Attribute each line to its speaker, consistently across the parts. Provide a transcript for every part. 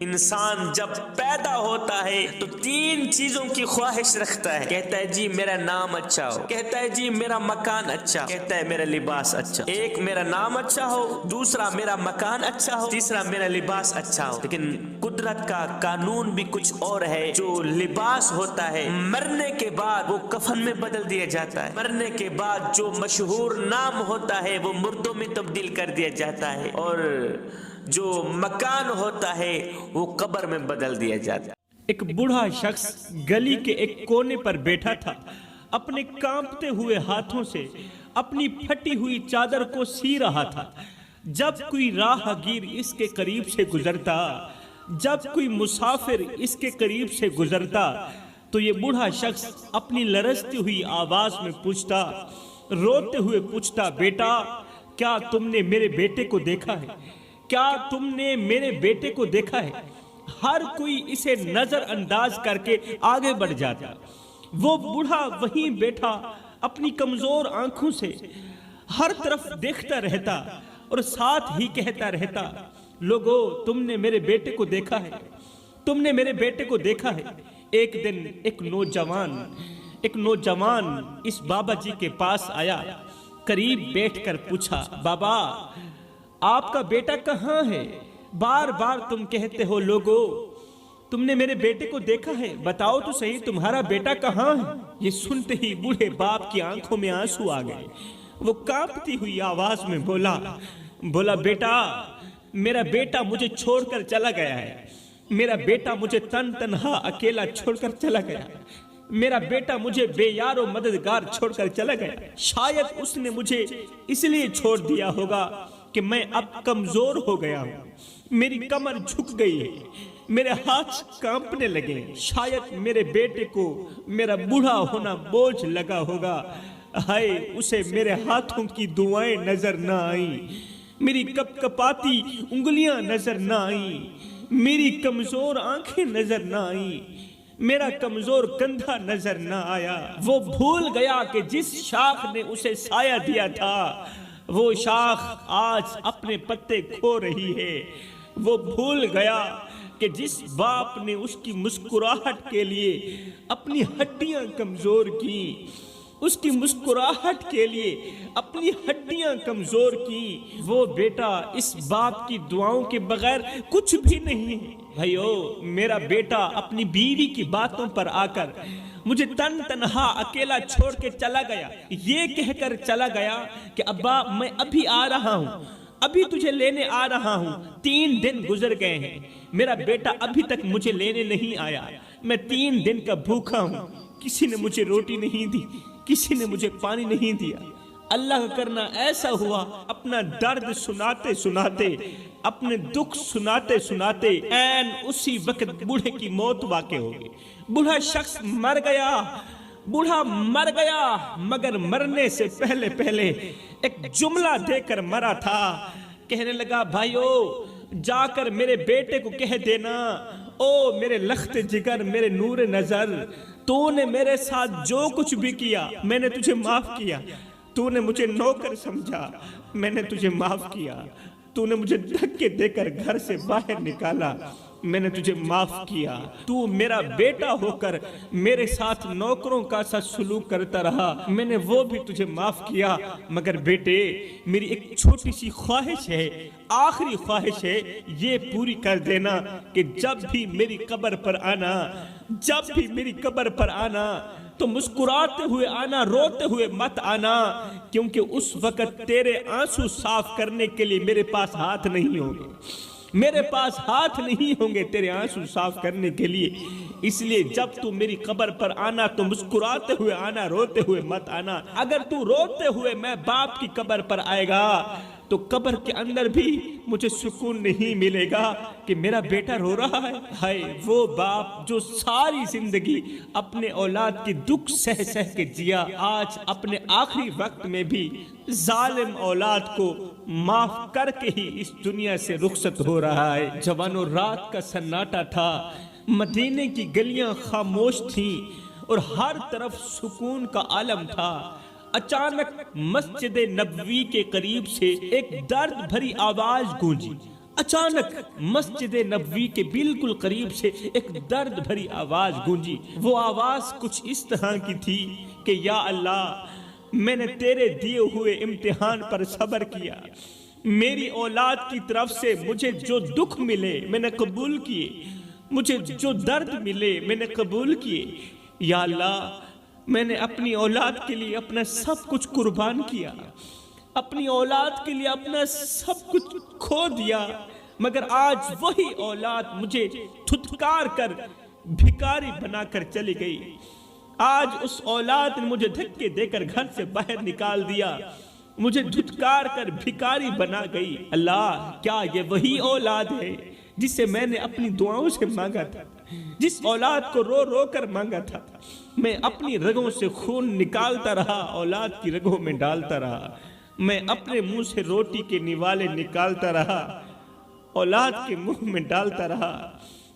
Speaker 1: انسان جب پیدا ہوتا ہے تو تین چیزوں کی خواہش رکھتا ہے. کہتا ہے جی میرا نام اچھا ہو, کہتا ہے جی میرا مکان اچھا, کہتا ہے میرا لباس اچھا. ایک میرا نام اچھا ہو, دوسرا میرا مکان اچھا ہو, تیسرا میرا لباس اچھا ہو. لیکن قدرت کا قانون بھی کچھ اور ہے. جو لباس ہوتا ہے مرنے کے بعد وہ کفن میں بدل دیا جاتا ہے. مرنے کے بعد جو مشہور نام ہوتا ہے وہ مردوں میں تبدیل کر دیا جاتا ہے, اور جو مکان ہوتا ہے وہ قبر میں بدل دیا جاتا ہے.
Speaker 2: ایک بوڑھا شخص گلی کے ایک کونے پر بیٹھا تھا. اپنے کانپتے ہوئے ہاتھوں سے اپنی پھٹی ہوئی چادر کو سی رہا تھا. جب کوئی راہ گیر اس کے قریب سے گزرتا, جب کوئی مسافر اس کے قریب سے گزرتا, تو یہ بوڑھا شخص اپنی لرزتی ہوئی آواز میں پوچھتا, روتے ہوئے پوچھتا, بیٹا کیا تم نے میرے بیٹے کو دیکھا ہے؟ کیا تم نے میرے بیٹے کو دیکھا ہے؟ ہر کوئی اسے نظر انداز کر کے آگے بڑھ جاتا. وہ بوڑھا وہیں بیٹھا اپنی کمزور آنکھوں سے ہر طرف دیکھتا رہتا اور ساتھ ہی کہتا رہتا, لوگو تم نے میرے بیٹے کو دیکھا ہے, تم نے میرے بیٹے کو دیکھا ہے. ایک دن ایک نوجوان اس بابا جی کے پاس آیا, قریب بیٹھ کر پوچھا, بابا آپ کا بیٹا کہاں ہے؟ بار بار تم کہتے ہو لوگو تم نے میرے بیٹے کو دیکھا ہے, بتاؤ تو صحیح تمہارا بیٹا کہاں ہے؟ یہ سنتے ہی بوڑھے باپ کی آنکھوں میں آنسو آ گئے. وہ کانپتی ہوئی آواز میں بولا بیٹا میرا بیٹا مجھے چھوڑ کر چلا گیا ہے. میرا بیٹا مجھے تنہا اکیلا چھوڑ کر چلا گیا. میرا بیٹا مجھے بے یار و مددگار چھوڑ کر چلا گیا. شاید اس نے مجھے اس لیے چھوڑ دیا ہوگا کہ میں اب کمزور ہو گیا ہوں, میری کمر جھک گئی ہے, میرے ہاتھ کانپنے لگے. شاید میرے بیٹے کو میرا بوڑھا ہونا بوجھ لگا ہوگا. ہائے اسے میرے ہاتھوں کی دعائیں نظر نہ آئیں, میری کپ کپاتی انگلیاں نظر نہ آئیں, میری کمزور آنکھیں نظر نہ آئیں, میرا کمزور کندھا نظر نہ آیا. وہ بھول گیا کہ جس شاخ نے اسے سایہ دیا تھا وہ شاخ آج اپنے پتے کھو رہی ہے. وہ بھول گیا کہ جس باپ نے اس کی مسکراہٹ کے لیے اپنی ہڈیاں کمزور کی, اس کی مسکراہٹ کے لیے اپنی ہڈیاں کمزور کی, وہ بیٹا اس باپ کی دعاؤں کے بغیر کچھ بھی نہیں ہے. بھائیو میرا بیٹا اپنی بیوی کی باتوں پر آ کر مجھے تنہا اکیلا چھوڑ کے چلا گیا, یہ کہہ کر چلا گیا کہ ابا میں ابھی آ رہا ہوں, ابھی تجھے لینے آ رہا ہوں. 3 دن گزر گئے ہیں, میرا بیٹا ابھی تک مجھے لینے نہیں آیا. میں 3 دن کا بھوکا ہوں, کسی نے مجھے روٹی نہیں دی, کسی نے مجھے پانی نہیں دیا. اللہ کا کرنا ایسا ہوا, اپنا درد سناتے سناتے, اپنے دکھ سناتے سناتے این اسی وقت بوڑھے کی موت واقع ہو گئی. بوڑھا شخص مر گیا, بوڑھا مر گیا, مگر مرنے سے پہلے ایک جملہ دے کر مرا تھا. کہنے لگا, بھائیو جا کر میرے بیٹے کو کہہ دینا, او میرے لخت جگر, میرے نور نظر, تو نے میرے ساتھ جو کچھ بھی کیا میں نے تجھے معاف کیا. تو نے مجھے نوکر سمجھا, میں نے تجھے معاف کیا. تو نے مجھے دھکے دے کر گھر سے باہر نکالا, میں نے تجھے معاف کیا. تو میرا بیٹا ہو کر میرے ساتھ نوکروں کا سا سلوک کرتا رہا, میں نے وہ بھی تجھے معاف کیا. مگر بیٹے میری ایک چھوٹی سی خواہش ہے, آخری خواہش ہے, یہ پوری کر دینا کہ جب بھی میری قبر پر آنا, جب بھی میری قبر پر آنا تو مسکراتے ہوئے آنا, روتے ہوئے مت آنا, کیونکہ اس وقت تیرے آنسو صاف کرنے کے لیے میرے پاس ہاتھ نہیں ہوں گے, میرے پاس ہاتھ نہیں ہوں گے تیرے آنسو صاف کرنے کے لیے. اس لیے جب تو میری قبر پر آنا تو مسکراتے ہوئے آنا, روتے ہوئے مت آنا. اگر تو روتے ہوئے میں باپ کی قبر پر آئے گا تو قبر کے اندر بھی مجھے سکون نہیں ملے گا کہ میرا بیٹا رو رہا ہے. ہائے وہ باپ جو ساری زندگی اپنے اولاد کی دکھ سہ کے جیا, آج اپنے آخری وقت میں بھی ظالم اولاد کو معاف کر کے ہی اس دنیا سے رخصت ہو رہا ہے. جوانو رات کا سناٹا تھا, مدینے کی گلیاں خاموش تھیں اور ہر طرف سکون کا عالم تھا. اچانک مسجد نبوی کے قریب سے ایک درد بھری آواز گونجی, اچانک مسجد نبوی کے بالکل قریب سے ایک درد بھری آواز گونجی۔ وہ آواز کچھ اس طرح کی تھی کہ یا اللہ، میں نے تیرے دیے ہوئے امتحان پر صبر کیا، میری اولاد کی طرف سے مجھے جو دکھ ملے میں نے قبول کیے، مجھے جو درد ملے میں نے قبول کیے۔ یا اللہ، میں نے اپنی اولاد کے لیے اپنا سب کچھ قربان کیا، اپنی اولاد کے لیے اپنا سب کچھ کھو دیا، مگر آج وہی اولاد مجھے دھتکار کر بھکاری بنا کر چلی گئی۔ آج اس اولاد نے مجھے دھکے دے کر گھر سے باہر نکال دیا، مجھے دھتکار کر بھکاری بنا گئی۔ اللہ، کیا یہ وہی اولاد ہے جسے میں نے اپنی دعاؤں سے مانگا تھا، جس اولاد کو رو رو کر مانگا تھا؟ میں اپنی رگوں سے خون نکالتا رہا، اولاد کی رگوں میں ڈالتا رہا، میں اپنے منہ سے روٹی کے نوالے نکالتا رہا، اولاد کے منہ میں ڈالتا رہا۔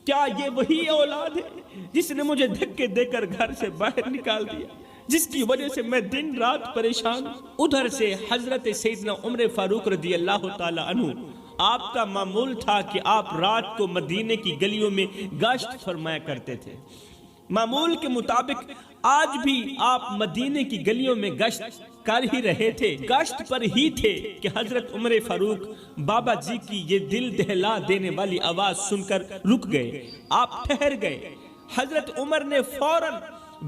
Speaker 2: کیا یہ وہی اولاد ہے جس نے مجھے دھکے دے کر گھر سے باہر نکال دیا، جس کی وجہ سے میں دن رات پریشان ہوں؟ ادھر سے حضرت سیدنا عمر فاروق رضی اللہ تعالی عنہ، آپ کا معمول تھا کہ آپ رات کو مدینے کی گلیوں میں گشت فرمایا کرتے تھے۔ معمول کے مطابق آج بھی آپ مدینے کی گلیوں میں گشت کر ہی رہے تھے، گشت پر ہی تھے کہ حضرت عمر فاروق بابا جی کی یہ دل دہلا دینے والی آواز سن کر رک گئے، آپ ٹھہر گئے۔ حضرت عمر نے فوراً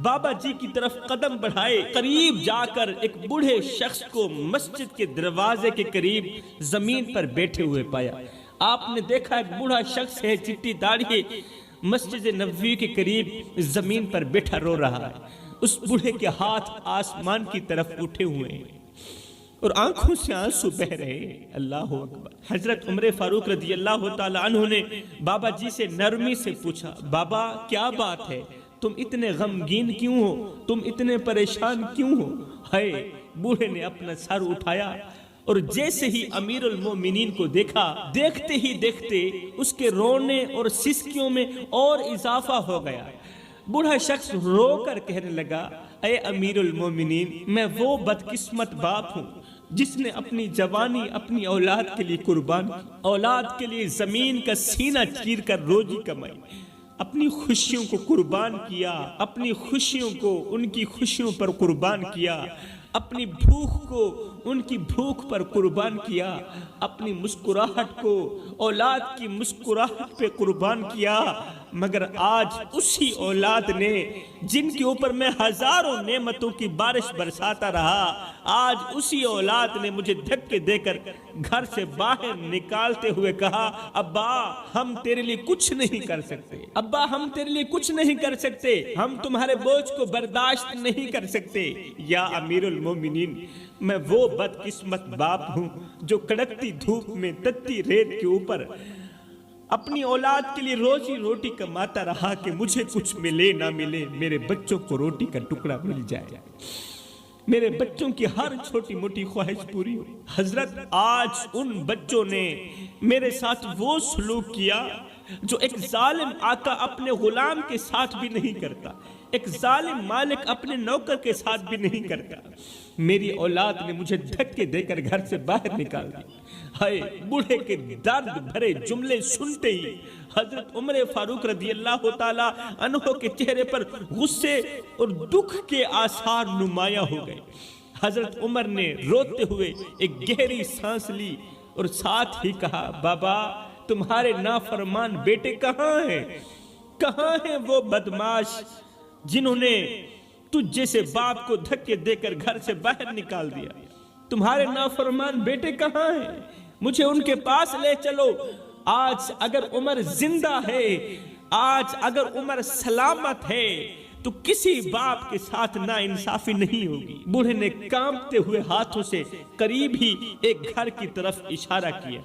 Speaker 2: بابا جی کی طرف قدم بڑھائے، قریب جا کر ایک بوڑھے شخص کو مسجد کے دروازے کے قریب زمین پر بیٹھے ہوئے پایا۔ آپ نے دیکھا ایک بوڑھا شخص ہے، چٹی داڑھی ہے، مسجد نبوی کے قریب زمین پر بیٹھا رو رہا ہے۔ اس بوڑھے کے ہاتھ آسمان کی طرف اٹھے ہوئے ہیں اور آنکھوں سے آنسو بہ رہے ہیں۔ اللہ اکبر۔ حضرت عمر فاروق رضی اللہ تعالی عنہ نے بابا جی سے نرمی سے پوچھا، بابا کیا بات ہے؟ تم اتنے غمگین کیوں ہو؟ تم اتنے پریشان کیوں ہو؟ ہے بوڑھے نے اپنا سر اٹھایا اور جیسے ہی امیر المومنین کو دیکھا، دیکھتے ہی دیکھتے اس کے رونے اور سسکیوں میں اور اضافہ ہو گیا۔ بوڑھا شخص رو کر کہنے لگا، اے امیر المومنین، میں وہ بدقسمت باپ ہوں جس نے اپنی جوانی اپنی اولاد کے لیے قربان کی، اولاد کے لیے زمین کا سینہ چیر کر روزی کمائی، اپنی خوشیوں کو قربان کیا، اپنی خوشیوں کو ان کی خوشیوں پر قربان کیا، اپنی بھوک کو ان کی بھوک پر قربان کیا، اپنی مسکراہٹ کو اولاد کی مسکراہٹ پہ قربان کیا، مگر آج اسی اولاد نے جن کے اوپر میں ہزاروں نعمتوں کی بارش برساتا رہا، آج اسی اولاد نے مجھے دھکے دے کر گھر سے باہر نکالتے ہوئے کہا، ابا ہم تیرے لیے کچھ نہیں کر سکتے، ابا ہم تیرے لیے کچھ نہیں کر سکتے، ہم تمہارے بوجھ کو برداشت نہیں کر سکتے۔ یا امیر المومنین، میں وہ بدقسمت باپ ہوں جو کڑکتی دھوپ میں تتی ریت کے اوپر اپنی اولاد کے لیے روزی روٹی کماتا رہا کہ مجھے کچھ ملے نہ ملے، میرے بچوں کو روٹی کا ٹکڑا مل جائے، میرے بچوں کی ہر چھوٹی موٹی خواہش پوری ہو۔ حضرت آج ان بچوں نے میرے ساتھ وہ سلوک کیا جو ایک ظالم آقا اپنے غلام کے ساتھ بھی نہیں کرتا، ایک ظالم مالک اپنے نوکر کے ساتھ بھی نہیں کرتا۔ میری اولاد نے مجھے دھکے دے کر گھر سے باہر نکال دی۔ ہائے، بوڑھے کے درد بھرے جملے سنتے ہی حضرت عمر فاروق رضی اللہ تعالی عنہ کے چہرے پر غصے اور دکھ کے آثار نمایاں ہو گئے۔ حضرت عمر نے روتے ہوئے ایک گہری سانس لی اور ساتھ ہی کہا، بابا تمہارے نافرمان بیٹے کہاں ہیں؟ کہاں ہیں وہ بدماش جنہوں نے تجھ جیسے باپ کو دھکے دے کر گھر سے باہر نکال دیا؟ تمہارے نافرمان بیٹے کہاں ہیں؟ مجھے ان کے پاس لے چلو۔ آج اگر عمر زندہ ہے، آج اگر عمر سلامت ہے تو کسی باپ کے ساتھ نا انصافی نہیں ہوگی۔ بوڑھے نے کانپتے ہوئے ہاتھوں سے قریب ہی ایک گھر کی طرف اشارہ کیا۔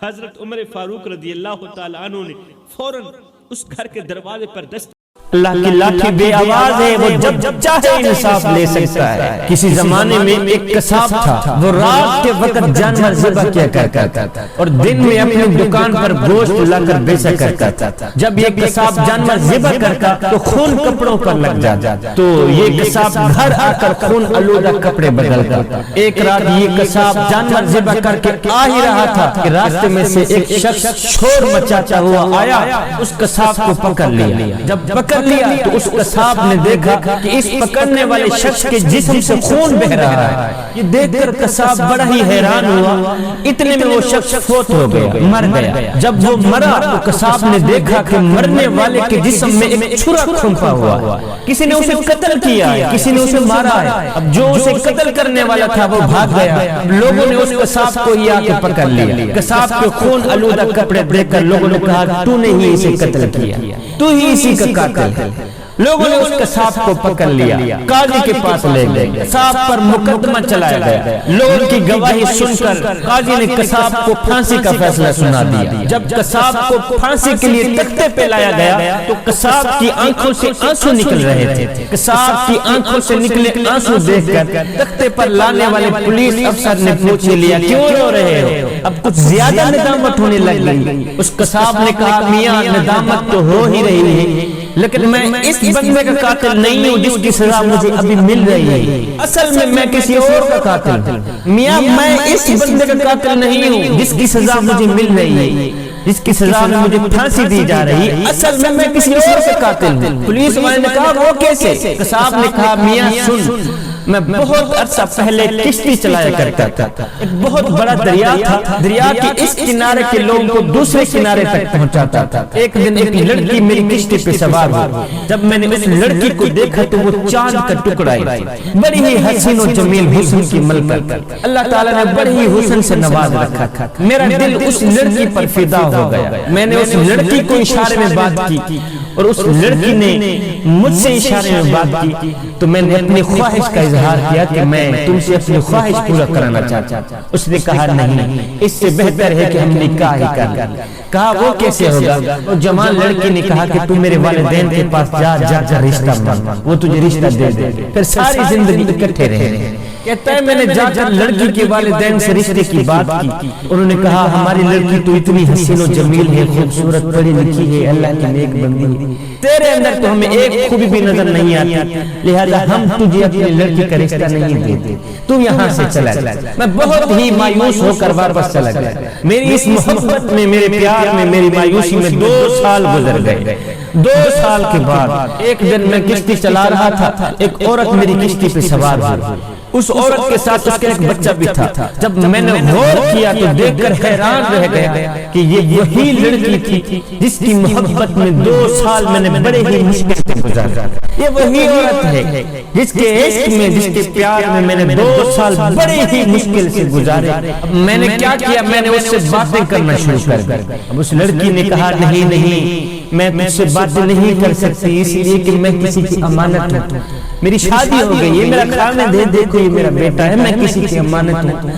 Speaker 2: حضرت عمر فاروق رضی اللہ تعالی عنہ نے فوراً اس گھر کے دروازے پر دستک
Speaker 3: اللہ کی لاٹھی بے آواز ہے، وہ جب چاہے انصاف لے سکتا ہے۔ کسی زمانے میں ایک قصاب تھا، وہ رات کے وقت جانور ذبح کیا کرتا تھا اور دن میں اپنی دکان پر گوشت لا کر بیچا کرتا تھا۔ جب یہ قصاب جانور ذبح کرتا تو خون کپڑوں پر لگ جاتا، تو یہ قصاب گھر آ کر خون آلودہ کپڑے بدلتا۔ ایک رات یہ قصاب جانور ذبح کر کے آ ہی رہا تھا کہ راستے میں سے ایک شخص شور مچاتا ہوا آیا، اس قصاب کو پکڑ لیا۔ جب پکڑ لیا تو اس قصاب نے دیکھا کہ اس پکڑنے والے شخص کے جسم سے خون بہ رہا ہے۔ یہ دیکھ کر قصاب بڑا ہی حیران ہوا، اتنے میں وہ شخص فوت ہو گیا، مر گیا۔ جب وہ مرا تو قصاب نے دیکھا کہ مرنے والے کے جسم میں ایک چھرا کھمپا ہوا، کسی نے اسے قتل کیا ہے، کسی نے اسے مارا ہے۔ اب جو اسے قتل کرنے والا تھا وہ بھاگ گیا۔ لوگوں نے اس قصاب کو ہی آ کے پکڑ لیا۔ قصاب کے خون آلودہ کپڑے دیکھ کر لوگوں نے کہا تو نے ہی اسے قتل کیا، تو ہی اسی کا قاتل ہے۔ لوگوں نے اس قصاب کو پکڑ لیا، قاضی کے پاس لے گئے، قصاب پر مقدمہ چلایا گیا۔ لوگوں کی گواہی سن کر قاضی نے قصاب کو پھانسی کا فیصلہ سنا دیا۔ جب قصاب کو پھانسی کے لیے تختے پہ لایا گیا تو قصاب کی آنکھوں سے آنسو نکل رہے تھے۔ قصاب کی آنکھوں سے نکلے آنسو دیکھ کر تختے پر لانے والے پولیس افسر نے پوچھ لیا کیوں رو رہے ہو؟ اب کچھ زیادہ ندامت ہونے لگ گئی۔ اس قصاب نے کہا میاں ندامت تو ہو ہی رہی ہے، لیکن میں اس بندے کا قاتل نہیں ہوں جس کی سزا مجھے ابھی مل رہی ہے، اصل میں کسی اور کا قاتل ہوں۔ میاں میں اس بندے کا قاتل نہیں ہوں جس کی سزا مجھے مل رہی ہے، جس کی سزا میں مجھے پھانسی دی جا رہی ہے، اصل میں کسی اور کا قاتل ہوں۔ پولیس والے نے کہا وہ کیسے؟ قصاب نے کہا میاں سن، میں بہت عرصہ پہلے کشتی چلایا کرتا تھا، ایک بہت بڑا دریا تھا، دریا کے اس کنارے کے لوگوں کو دوسرے کنارے تک پہنچاتا تھا۔ ایک دن ایک لڑکی میری کشتی پہ سوار ہوئی، جب میں نے اس لڑکی کو دیکھا تو وہ چاند کا ٹکڑا ہے، بڑی ہی حسین و جمیل حسن کی ملکت، اللہ تعالیٰ نے بڑی ہی حسن سے نواز رکھا تھا۔ میرا دل اس لڑکی پر فدا ہو گیا، میں نے اس لڑکی کو اشارے میں بات کی اور اس لڑکی نے مجھ سے اشارے میں بات کی، تو میں نے اپنی خواہش کا اظہار کیا کہ میں تم سے اپنی خواہش پورا کرانا چاہتا ہوں۔ اس نے کہا نہیں، اس سے بہتر ہے کہ ہم نکاح ہی کر لیں۔ کہا وہ کیسے ہوگا؟ وہ جوان لڑکی نے کہا کہ تم میرے والدین کے پاس جا کر رشتہ مانگ، وہ تجھے رشتہ دے دے، پھر ساری زندگی اکٹھے رہیں۔ کہتا ہے میں نے جا کر لڑکی کے والدین سے رشتے کی بات کی، انہوں نے کہا ہماری لڑکی تو اتنی حسین و جمیل ہے، خوبصورت، پڑھی لکھی ہے، اللہ کی نیک بندی ہے، تیرے اندر تو ہمیں ایک خوبی بھی نظر نہیں آتی، لہذا ہم تجھے اپنی لڑکی کا رشتہ نہیں دیتے، تو یہاں سے چلا جا۔ میں بہت ہی مایوس ہو کر واپس چلا گیا۔ میری اس محبت میں، میرے پیار میں، میری مایوسی میں 2 سال گزر گئے۔ 2 سال کے بعد ایک دن میں کشتی چلا رہا تھا، ایک عورت میری کشتی پہ سوار ہوئی، اس عورت کے ساتھ اس کا ایک بچہ بھی تھا۔ جب میں نے غور کیا تو دیکھ کر حیران رہ گیا کہ یہ وہی لڑکی تھی جس کی محبت میں 2 سال میں نے بڑے ہی مشکل سے گزارا، یہ وہی عورت ہے جس کے عشق میں، جس کے پیار میں نے 2 سال بڑے ہی مشکل سے گزارے۔ اب میں نے کیا کیا؟ میں نے اس سے باتیں کرنا شروع کر دی۔ اب اس لڑکی نے کہا نہیں، میں تجھ سے باتیں نہیں کر سکتی، اس لیے کہ میں کسی کی امانت ہوں، میری شادی ہو گئی، یہ میرا خامد ہے، دیکھو یہ میرا بیٹا ہے، میں کسی کی امانت ہوں،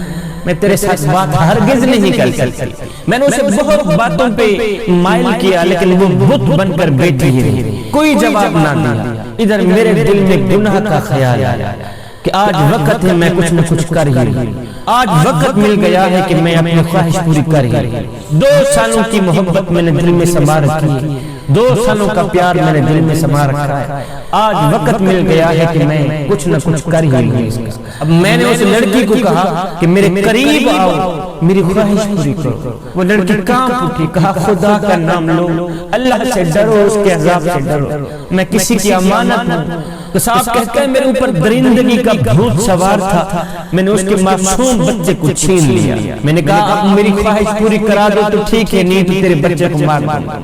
Speaker 3: میں تیرے ساتھ بات ہرگز نہیں کر سکتی۔ میں نے اسے بہت باتوں پہ مائل کیا لیکن وہ بت بن کر بیٹھی رہی، کوئی جواب نہ دیا۔ ادھر میرے دل میں گناہ کا خیال آیا کہ آج وقت ہے میں کچھ نہ کچھ کر ہی لوں، آج وقت مل گیا ہے کہ میں اپنی خواہش پوری کر ہی لوں۔ 2 سالوں کی محبت میں نے دل میں سما رکھی ہے، 2 سالوں کا پیار میں نے دل میں سما رکھا ہے، آج وقت مل گیا ہے کہ میں کچھ نہ کچھ کر ہی لوں اس کا۔ اب میں نے اس لڑکی کو کہا کہ میرے قریب آؤ، میری خواہش پوری کرو۔ وہ لڑکی کانپ اٹھی، کہا خدا کا نام لو، اللہ سے ڈرو، اس کے عذاب سے ڈرو، میں کسی کی امانت ہوں۔ قصاب کہتا ہے میرے اوپر درندگی کا بھوت سوار تھا، میں نے اس کے معصوم بچے کو چھین لیا۔ میں نے کہا اب میری خواہش پوری کرا دو تو ٹھیک ہے، نہیں تو تیرے بچے کو مار دوں گا۔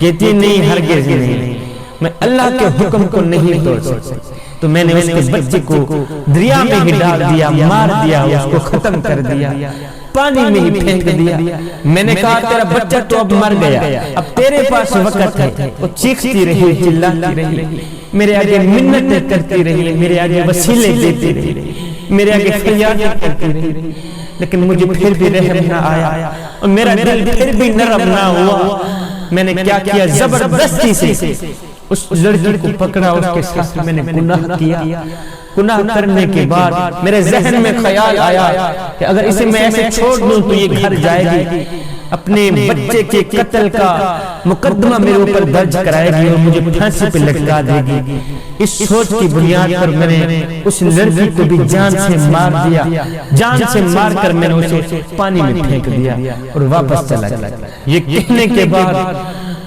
Speaker 3: کہتی نہیں، ہرگز نہیں، میں اللہ کے حکم کو نہیں توڑ سکتی۔ تو میں نے اس کے بچے کو دریا میں ہی ڈال دیا، مار دیا، اس کو ختم کر دیا، پانی میں ہی پھینک دیا۔ میں نے کہا تیرا بچہ تو اب مر گیا، اب تیرے پاس وقت ہے۔ وہ چیختی رہی، چلاتی رہی، میرے آگے منتیں کرتی رہی، میرے آگے وسیلے دیتی رہی، میرے آگے فریاد کرتی رہی، لیکن مجھے پھر بھی رحم نہ آیا اور میرا دل پھر بھی نرم نہ ہوا۔ میں نے کیا کیا؟ زبردستی سے اس لڑکی کو پکڑا، اس کے ساتھ میں نے گناہ کیا۔ گناہ کرنے کے بعد میرے ذہن میں خیال آیا کہ اگر اسے میں ایسے چھوڑ دوں تو یہ گھر جائے گی، اپنے بچے کے قتل کا مقدمہ میرے اوپر درج کرائے گی اور مجھے پھانسی پہ لٹکا دے گی۔ اس سوچ کی بنیاد پر میں نے اس لڑکی کو بھی جان سے مار دیا، جان سے مار کر میں نے اسے پانی میں پھینک دیا اور واپس چلا گیا۔ یہ کہنے کے بعد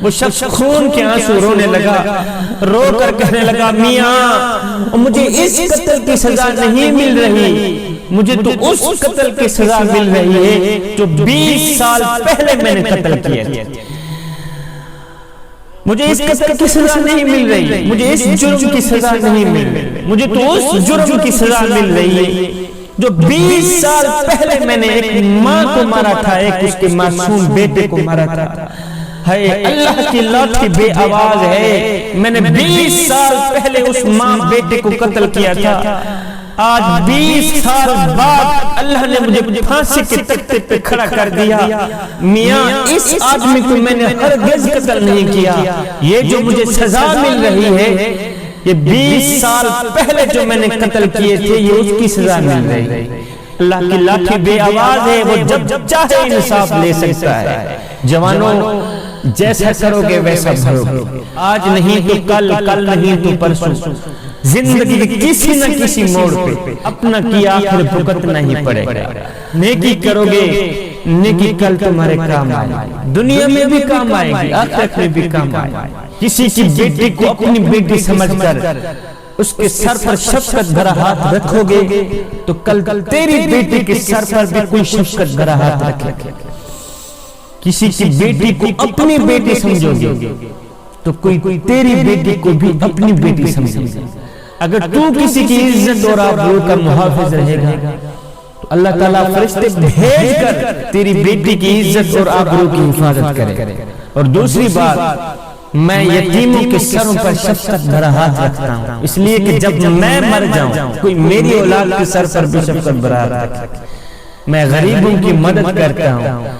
Speaker 3: وہ شخص خون کے آنسو رونے لگا، رو کر کہنے لگا میاں مجھے اس قتل کی سزا نہیں مل رہی، مجھے تو اس قتل کی سزا مل رہی ہے جو 20 سال پہلے میں نے قتل کیا تھا۔ مجھے اس قتل کی سزا نہیں مل رہی، مجھے اس جرم کی سزا نہیں مل رہی، مجھے تو اس جرم کی سزا مل رہی ہے جو 20 سال پہلے میں نے ایک ماں کو مارا تھا، ایک اس کے معصوم بیٹے کو مارا تھا۔ ہے اللہ کی لاٹھی بے آواز ہے، میں نے 20 سال پہلے اس ماں بیٹے کو قتل کیا تھا، آج 20 سال بعد اللہ نے مجھے پھانسی کے تختے پہ کھڑا کر دیا۔ میاں اس آدمی کو میں نے ہرگز قتل نہیں کیا، یہ جو مجھے سزا مل رہی ہے یہ 20 سال پہلے جو میں نے قتل کیے تھے یہ اس کی سزا مل رہی ہے۔ اللہ کی لاٹھی بے آواز ہے، وہ جب چاہے انصاف لے سکتا ہے۔ جوانوں جیسا کرو گے ویسا بھرو گے، آج نہیں تو کل، کل نہیں تو پرسوں، زندگی کے کسی نہ کسی موڑ پہ اپنا کیا آخر بھگتنا ہی پڑے گا۔ نیکی کرو گے، نیکی کل تمہارے کام آئے گی، دنیا میں بھی کام آئے گی، آخرت میں بھی کام آئے گی۔ کسی کی بیٹی کو اپنی بیٹی سمجھ کر اس کے سر پر شفقت بھرا ہاتھ رکھو گے تو کل تیری بیٹی کے سر پر بھی کوئی شفقت بھرا ہاتھ رکھے گا۔ کسی کی بیٹی کو اپنی بیٹی سمجھو گے تو کوئی تیری بیٹی کو بھی اپنی بیٹی سمجھے گا۔ اگر تو کسی کی عزت اور آبرو کا محافظ رہے گا تو اللہ تعالیٰ فرشتے بھیج کر تیری بیٹی کی عزت اور آبرو کی حفاظت کرے۔ اور دوسری بات، میں یتیموں کے سروں پر شفقت بھرا ہاتھ رکھتا ہوں، اس لیے کہ جب میں مر جاؤں کوئی میری اولاد کے سر پر بھی شفقت بھرا ہاتھ رکھے۔ میں غریبوں کی مدد کرتا ہوں،